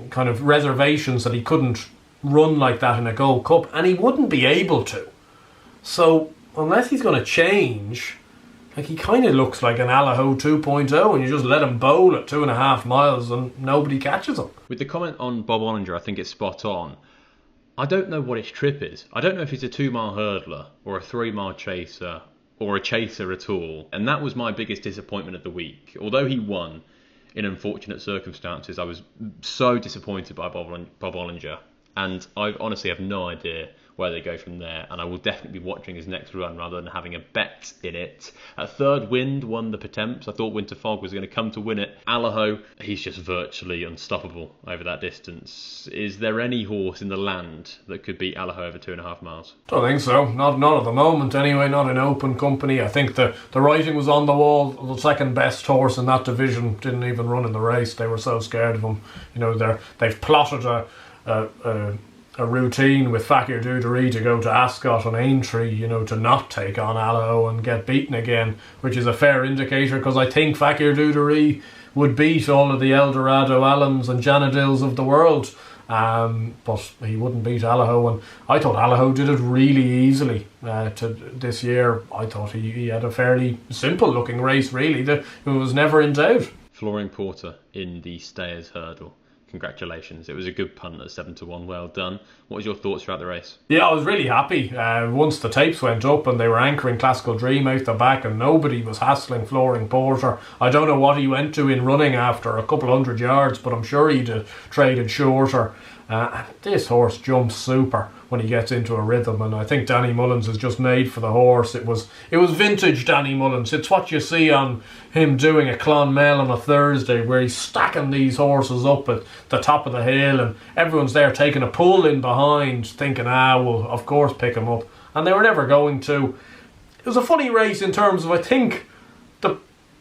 kind of reservations that he couldn't run like that in a Gold Cup, and he wouldn't be able to. So unless he's going to change, like, he kind of looks like an Allaho 2.0, and you just let him bowl at 2.5 miles and nobody catches him. With the comment on Bob Ollinger, I think it's spot on. I don't know what his trip is. I don't know if he's a 2-mile hurdler or a 3-mile chaser or a chaser at all. And that was my biggest disappointment of the week. Although he won in unfortunate circumstances, I was so disappointed by Bob Ollinger. And I honestly have no idea where they go from there, and I will definitely be watching his next run rather than having a bet in it. Third Wind won the Pertemps. I thought Winter Fog was going to come to win it. Allaho, he's just virtually unstoppable over that distance. Is there any horse in the land that could beat Allaho over 2.5 miles? Don't think so. Not at the moment anyway, not in open company. I think the writing was on the wall. The second best horse in that division didn't even run in the race. They were so scared of him. They've plotted a routine with Fakir Dudery to go to Ascot and Aintree, to not take on Allaho and get beaten again, which is a fair indicator, because I think Fakir Dudery would beat all of the Eldorado Allens and Janadils of the world, but he wouldn't beat Allaho, and I thought Allaho did it really easily this year. I thought he had a fairly simple looking race, really, that it was never in doubt. Flooring Porter in the Stayers Hurdle. Congratulations. It was a good punt at 7-1. Well done. What was your thoughts throughout the race? Yeah, I was really happy. Once the tapes went up and they were anchoring Classical Dream out the back and nobody was hassling Flooring Porter. I don't know what he went to in running after a couple 100 yards, but I'm sure he'd traded shorter. This horse jumps super when he gets into a rhythm, and I think Danny Mullins is just made for the horse. It was vintage Danny Mullins. It's what you see on him doing at Clonmel on a Thursday, where he's stacking these horses up at the top of the hill and everyone's there taking a pull in behind thinking, we'll of course pick him up, and they were never going to. It was a funny race in terms of, I think,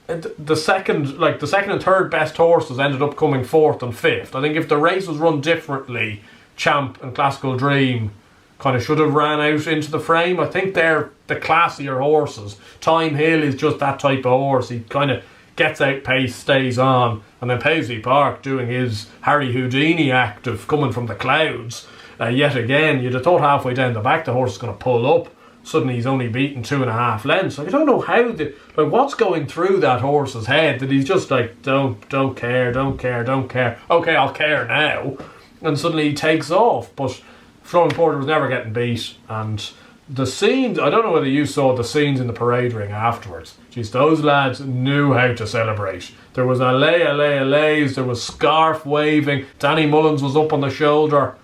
the second and third best horses ended up coming 4th and 5th. I think if the race was run differently, Champ and Classical Dream kind of should have ran out into the frame. I think they're the classier horses. Time Hill is just that type of horse. He kind of gets out pace, stays on, and then Paisley Park doing his Harry Houdini act of coming from the clouds. Yet again, you'd have thought halfway down the back the horse is going to pull up. Suddenly he's only beaten 2.5 lengths. I don't know how what's going through that horse's head, that he's just like, don't care. Okay, I'll care now. And suddenly he takes off. But Flooring Porter was never getting beat, and the scenes, I don't know whether you saw the scenes in the parade ring afterwards. Jeez, those lads knew how to celebrate. There was allays, there was scarf waving. Danny Mullins was up on the shoulder.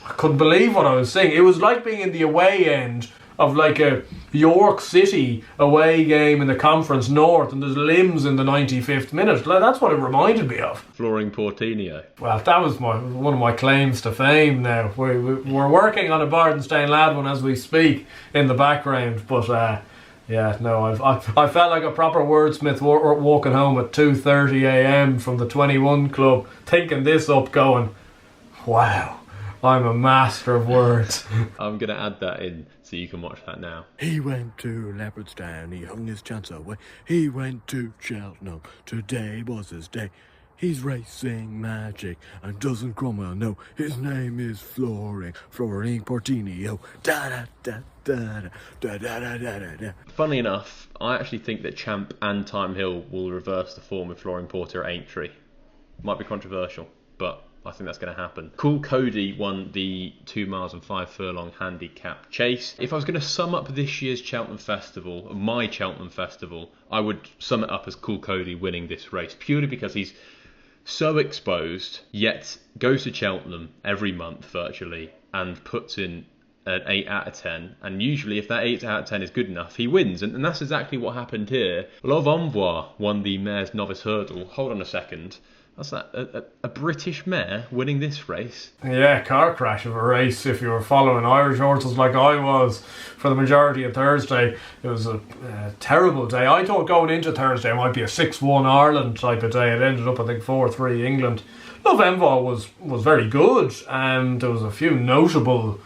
I couldn't believe what I was seeing. It was like being in the away end of like a York City away game in the Conference North, and there's limbs in the 95th minute. That's what it reminded me of. Flooring Portinho. Well, that was one of my claims to fame now. We're working on a Bardenstein lad one as we speak in the background, but yeah, no, I felt like a proper wordsmith walking home at 2:30 a.m. from the 21 club, thinking this up, going, wow, I'm a master of words. I'm going to add that in so you can watch that now. He went to Leopardstown, he hung his chance away. He went to Cheltenham, today was his day. He's racing magic and doesn't crumble, no. His name is Flooring Portinho. Da da da da da da da da da da. Funnily enough, I actually think that Champ and Time Hill will reverse the form of Flooring Porter at Aintree. Might be controversial, but I think that's going to happen. Cool Cody won the 2 miles and 5 furlong handicap chase. If I was going to sum up this year's Cheltenham Festival, my Cheltenham Festival, I would sum it up as Cool Cody winning this race, purely because he's so exposed, yet goes to Cheltenham every month virtually and puts in an 8 out of 10. And usually if that 8 out of 10 is good enough, he wins. And that's exactly what happened here. Love Envoi won the Mare's Novice Hurdle. Hold on a second. That's a British mare winning this race. Yeah, car crash of a race if you were following Irish horses like I was for the majority of Thursday. It was a terrible day. I thought going into Thursday it might be a 6-1 Ireland type of day. It ended up, I think, 4-3 England. Love Envoi was very good, and there was a few notable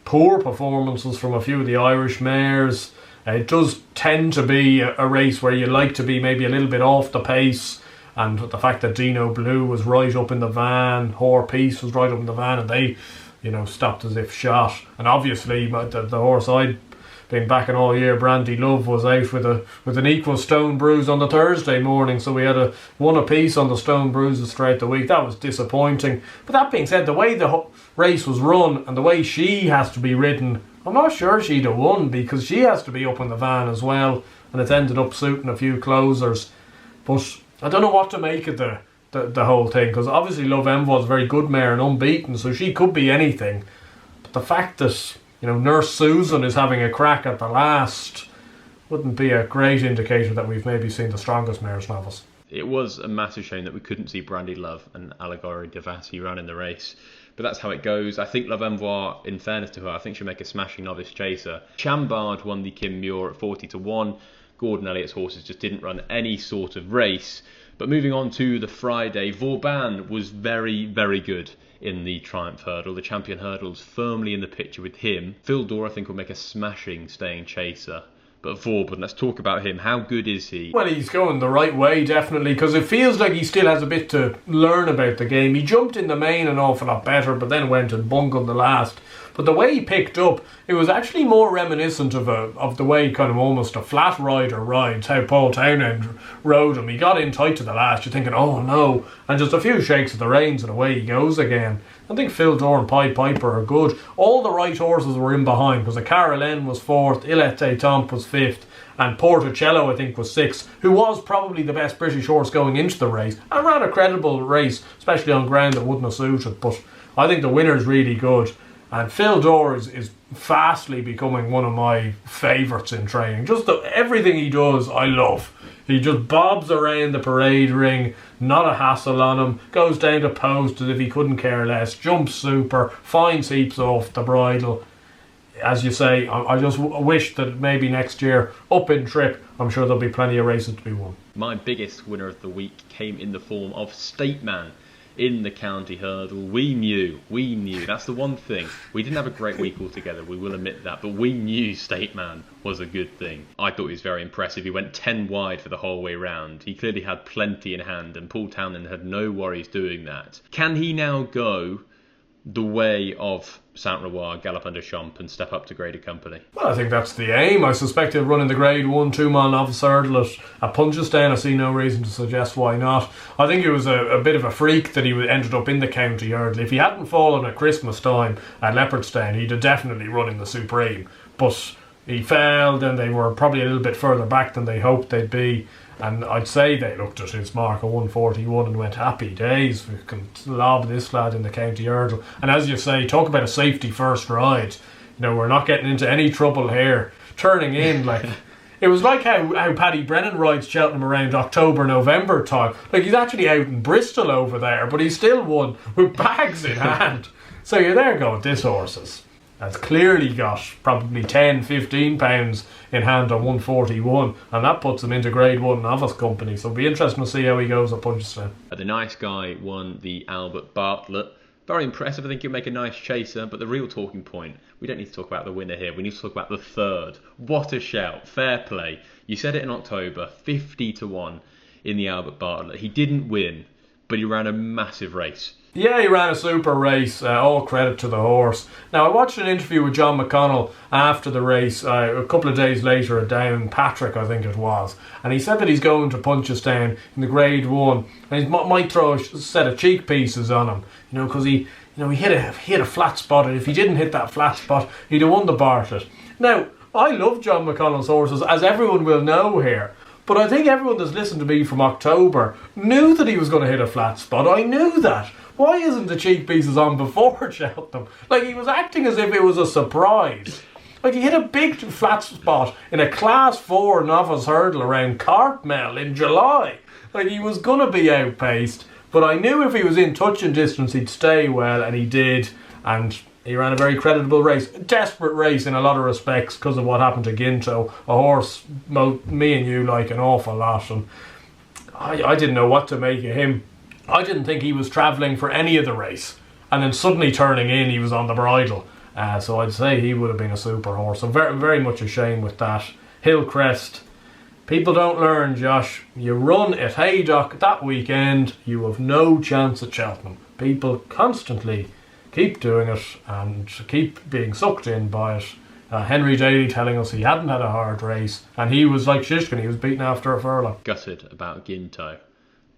poor performances from a few of the Irish mares. It does tend to be a race where you like to be maybe a little bit off the pace. And the fact that Dino Blue was right up in the van, Hoare Peace was right up in the van, and they, stopped as if shot. And obviously, the horse I'd been backing all year, Brandy Love, was out with an equal stone bruise on the Thursday morning. So we had one apiece on the stone bruises throughout the week. That was disappointing. But that being said, the way the race was run and the way she has to be ridden, I'm not sure she'd have won, because she has to be up in the van as well. And it's ended up suiting a few closers. But I don't know what to make of the whole thing, because obviously Love Envoi is a very good mare and unbeaten, so she could be anything. But the fact that Nurse Susan is having a crack at the last wouldn't be a great indicator that we've maybe seen the strongest mares novels. It was a massive shame that we couldn't see Brandy Love and Allegory Devati run in the race. But that's how it goes. I think Love Envoi, in fairness to her, I think she'll make a smashing novice chaser. Chambard won the Kim Muir at 40-1. Gordon Elliott's horses just didn't run any sort of race. But moving on to the Friday, Vauban was very, very good in the Triumph Hurdle. The Champion Hurdle's firmly in the picture with him. Phil Dorr, I think, will make a smashing staying chaser. But Vauban, let's talk about him. How good is he? Well, he's going the right way, definitely, because it feels like he still has a bit to learn about the game. He jumped in the main an awful lot better, but then went and bungled the last. But the way he picked up, it was actually more reminiscent of the way kind of almost a flat rider rides, how Paul Townend rode him. He got in tight to the last, you're thinking, oh no, and just a few shakes of the reins and away he goes again. I think Phil Dorr and Pied Piper are good. All the right horses were in behind, because the Caroline was 4th, Ilete Tomp was 5th, and Porticello, I think, was 6th, who was probably the best British horse going into the race. And ran a credible race, especially on ground that wouldn't have suited. But I think the winner's really good. And Phil Dorr is fastly becoming one of my favourites in training. Just everything he does, I love. He just bobs around the parade ring, not a hassle on him, goes down to post as if he couldn't care less, jumps super, finds heaps off the bridle. As you say, I just wish that maybe next year, up in Trip, I'm sure there'll be plenty of races to be won. My biggest winner of the week came in the form of State Man. In the county hurdle, we knew, that's the one thing. We didn't have a great week altogether, we will admit that, but we knew State Man was a good thing. I thought he was very impressive. He went 10 wide for the whole way round. He clearly had plenty in hand, and Paul Townend had no worries doing that. Can he now go the way of Saint-Roi, Galop under Champ, and step up to graded company? Well, I think that's the aim. I suspect he'll run in the grade 1 2-mile novice hurdle at Punchestown. I see no reason to suggest why not. I think it was a bit of a freak that he ended up in the county hurdle. If he hadn't fallen at Christmas time at Leopardstown, he'd have definitely run in the Supreme. But he fell, then they were probably a little bit further back than they hoped they'd be. And I'd say they looked at his mark of 141 and went, happy days, we can lob this lad in the county hurdle. And as you say, talk about a safety first ride. You know, we're not getting into any trouble here. Turning in, like, it was like how Paddy Brennan rides Cheltenham around October, November time. Like, he's actually out in Bristol over there, but he still won with bags in hand. So you're there going, this horse has clearly got probably 10, 15 pounds in hand on 141, and that puts him into Grade 1 novice company. So it'll be interesting to see how he goes at Punchestown. The nice guy won the Albert Bartlett. Very impressive. I think he'll make a nice chaser, but the real talking point, we don't need to talk about the winner here. We need to talk about the third. What a shout. Fair play. You said it in October, 50-1 in the Albert Bartlett. He didn't win, but he ran a massive race. Yeah, he ran a super race, all credit to the horse. Now, I watched an interview with John McConnell after the race, a couple of days later at Downpatrick, I think it was, and he said that he's going to Punchestown in the Grade 1, and he might throw a set of cheek pieces on him, you know, because he hit a flat spot, and if he didn't hit that flat spot, he'd have won the Bartlett. Now, I love John McConnell's horses, as everyone will know here. But I think everyone that's listened to me from October knew that he was going to hit a flat spot. I knew that. Why isn't the cheek pieces on before Cheltenham? Like, he was acting as if it was a surprise. Like, he hit a big flat spot in a Class 4 novice hurdle around Cartmel in July. Like, he was going to be outpaced. But I knew if he was in touching distance, he'd stay well, and he did. And he ran a very creditable race. A desperate race in a lot of respects because of what happened to Ginto. A horse me and you like an awful lot. And I didn't know what to make of him. I didn't think he was travelling for any of the race. And then suddenly turning in, he was on the bridle. So I'd say he would have been a super horse. So very, very much a shame with that. Hillcrest. People don't learn, Josh. You run at Haydock that weekend, you have no chance at Cheltenham. People constantly keep doing it and keep being sucked in by it. Henry Daly telling us he hadn't had a hard race, and he was like Shishkin, he was beaten after a furlong. Gutted about Ginto.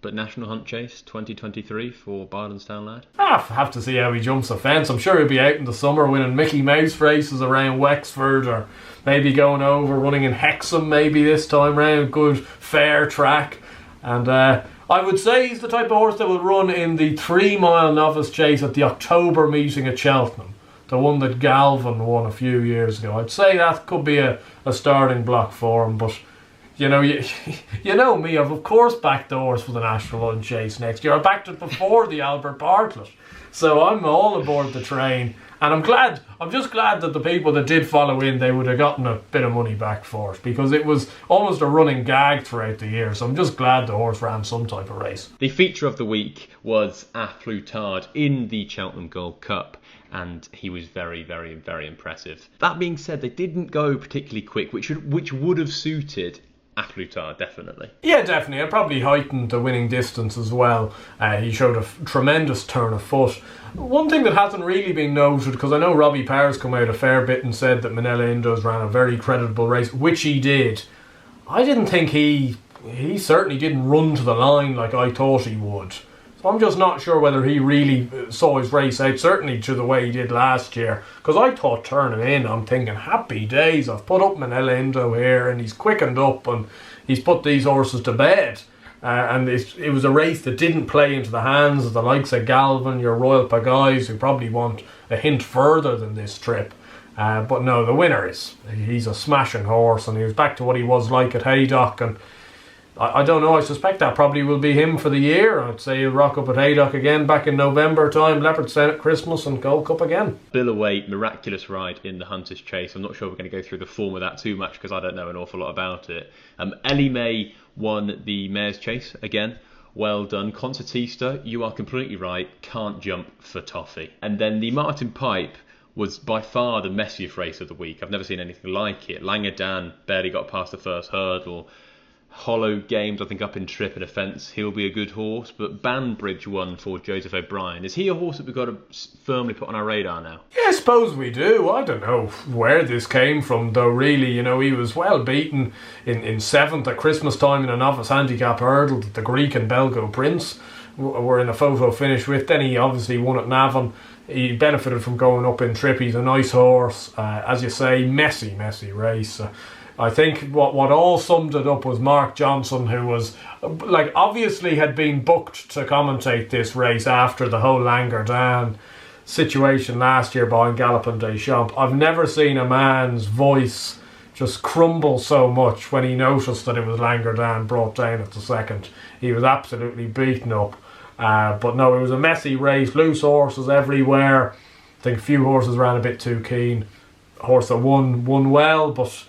But National Hunt Chase 2023 for Bardenstown lad? Have to see how he jumps the fence. I'm sure he'll be out in the summer winning Mickey Mouse races around Wexford, or maybe going over running in Hexham maybe this time round. Good fair track. And I would say he's the type of horse that will run in the 3 mile novice chase at the October meeting at Cheltenham, the one that Galvin won a few years ago. I'd say that could be a starting block for him, but you know me, I've of course backed the horse for the National Hunt Chase next year. I backed it before the Albert Bartlett, so I'm all aboard the train, and I'm just glad that the people that did follow in, they would have gotten a bit of money back for it, because it was almost a running gag throughout the year. So I'm just glad the horse ran some type of race. The feature of the week was Afflutard in the Cheltenham Gold Cup, and he was very, very, very impressive. That being said, they didn't go particularly quick, which would have suited Afflutard, definitely. Yeah, definitely. It probably heightened the winning distance as well. He showed a tremendous turn of foot. One thing that hasn't really been noted, because I know Robbie Powers come out a fair bit and said that Manella Indos ran a very creditable race, which he did. I didn't think he certainly didn't run to the line like I thought he would. So I'm just not sure whether he really saw his race out, certainly to the way he did last year. Because I thought turning in, I'm thinking, happy days, I've put up Manella Indo here, and he's quickened up, and he's put these horses to bed. And it was a race that didn't play into the hands of the likes of Galvin, your Royal Pagais, who probably want a hint further than this trip. But no, the winner he's a smashing horse, and he was back to what he was like at Haydock, and I don't know, I suspect that probably will be him for the year. I'd say he'll rock up at Haydock again back in November time, Leopardstown at Christmas, and Gold Cup again. Bill Away, miraculous ride in the Hunters Chase. I'm not sure we're going to go through the form of that too much because I don't know an awful lot about it. Ellie May won the Mare's Chase again. Well done. Concertista, you are completely right, can't jump for toffee. And then the Martin Pipe was by far the messiest race of the week. I've never seen anything like it. Langadan barely got past the first hurdle. Hollow Games, I think, up in trip and a fence. He'll be a good horse. But Banbridge won for Joseph O'Brien. Is he a horse that we've got to firmly put on our radar now? Yeah, I suppose we do. I don't know where this came from, though, really. You know, he was well beaten in 7th at Christmas time in a novice handicap hurdle, the Greek and Belgo Prince. were in a photo finish with. Then he obviously won at Navan. He benefited from going up in trip. He's a nice horse. As you say, messy race. I think what all summed it up was Mark Johnson, who was obviously had been booked to commentate this race after the whole Langardin situation last year behind Galopin Des Champs. I've never seen a man's voice just crumble so much when he noticed that it was Langardin brought down at the second. He was absolutely beaten up. But no, it was a messy race, loose horses everywhere. I think a few horses ran a bit too keen. Horse that won well, but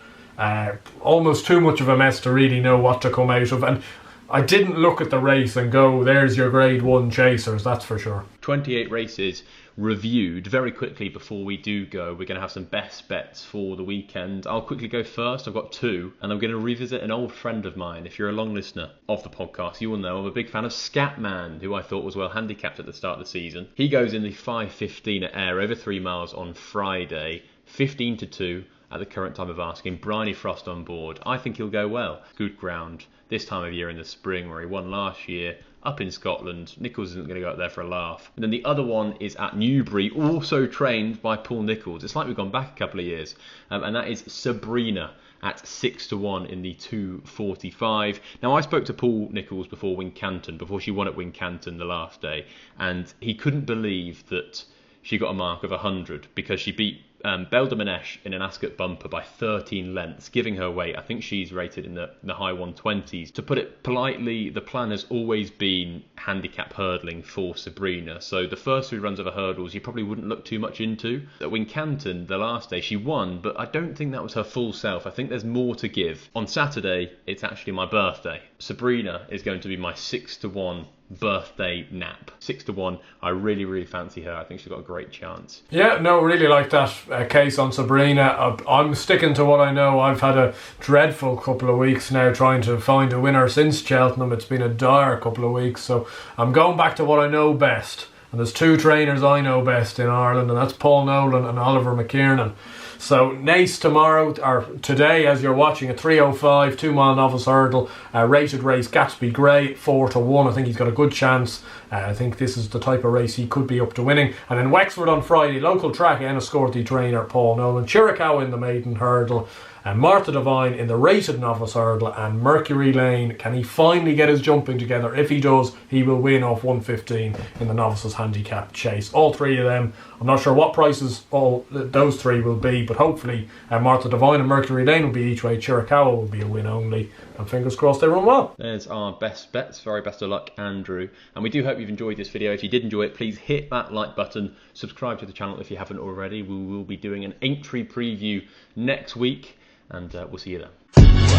almost too much of a mess to really know what to come out of. And I didn't look at the race and go, there's your grade 1 chasers, that's for sure. 28 races reviewed. Very quickly before we do go, we're going to have some best bets for the weekend. I'll quickly go first. I've got 2, and I'm going to revisit an old friend of mine. If you're a long listener of the podcast, you will know I'm a big fan of Scatman, who I thought was well handicapped at the start of the season. He goes in the 5:15 at Ayr, over 3 miles on Friday, 15-2 at the current time of asking. Bryony Frost on board. I think he'll go well. Good ground this time of year in the spring, where he won last year up in Scotland. Nichols isn't going to go up there for a laugh. And then the other one is at Newbury, also trained by Paul Nichols. It's like we've gone back a couple of years. And that is Sabrina at 6-1 in the 2:45. Now, I spoke to Paul Nichols before Wincanton, before she won at Wincanton the last day, and he couldn't believe that she got a mark of 100 because she beat Belle de Manesh in an Ascot bumper by 13 lengths, giving her weight. I think she's rated in the high 120s. To put it politely, the plan has always been handicap hurdling for Sabrina. So the first 3 runs of her hurdles you probably wouldn't look too much into. At Wincanton, the last day, she won, but I don't think that was her full self. I think there's more to give. On Saturday, it's actually my birthday. Sabrina is going to be my 6-1 birthday nap. 6-1. I really fancy her. I think she's got a great chance. Yeah, no, really like that case on Sabrina. I'm sticking to what I know. I've had a dreadful couple of weeks now trying to find a winner since Cheltenham. It's been a dire couple of weeks, so I'm going back to what I know best. And there's 2 trainers I know best in Ireland, and that's Paul Nolan and Oliver McKiernan. So Nace tomorrow, or today as you're watching, a 3:05 2-mile novice hurdle, rated race, Gatsby Gray 4-1. I think he's got a good chance. I think this is the type of race he could be up to winning. And in Wexford on Friday, local track, Enniscorthy trainer Paul Nolan, Chiricahua in the maiden hurdle, and Martha Devine in the rated novice hurdle, and Mercury Lane. Can he finally get his jumping together? If he does, he will win off 115 in the novices handicap chase. All 3 of them. I'm not sure what prices all those 3 will be, but hopefully Martha Devine and Mercury Lane will be each way. Chiricahua will be a win only, and fingers crossed they run well. There's our best bets. Very best of luck, Andrew. And we do hope you've enjoyed this video. If you did enjoy it, please hit that like button. Subscribe to the channel if you haven't already. We will be doing an Aintree preview next week, and we'll see you then.